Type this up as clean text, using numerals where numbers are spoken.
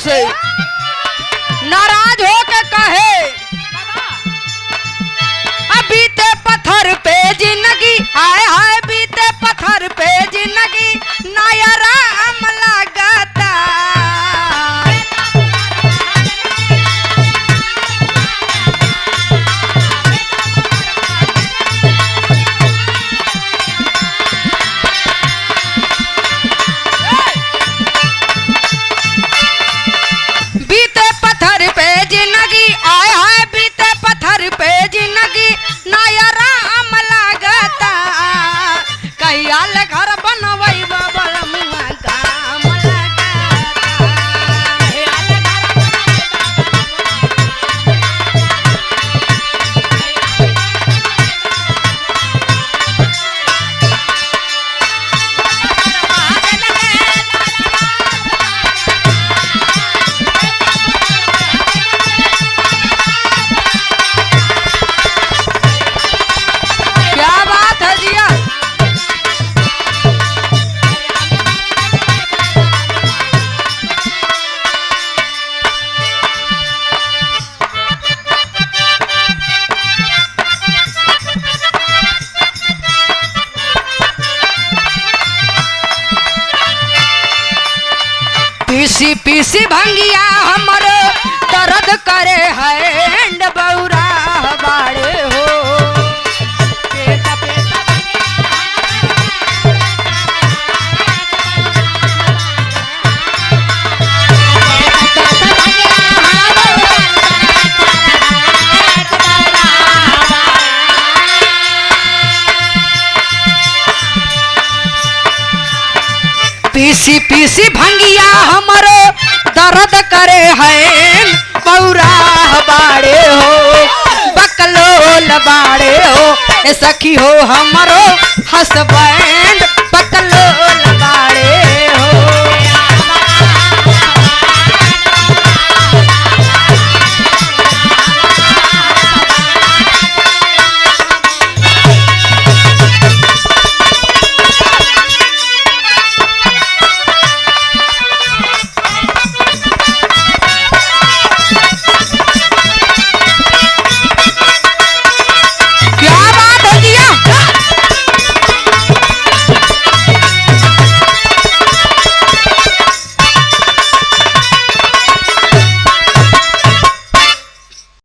से नाराज हो के कहे बीते पत्थर पे जिंदगी हाय हाय बीते पत्थर पे जिंदगी नया राम लगता बीते पत्थर पे जिंदगी आय हाय बीते पत्थर पे जिंदगी नया राम लगता कहियाल घर बनवई बबल मुआ काम लगता क्या बात है जिया पीसी पीसी भंगिया हमरो दर्द करे हैंड बौरा बाड़े हो पीसी पीसी भंगिया हमरो दर्द करे हैं बौरा बाड़े हो बकलोल बाड़े हो ए सखी हो हमरो हसबैंड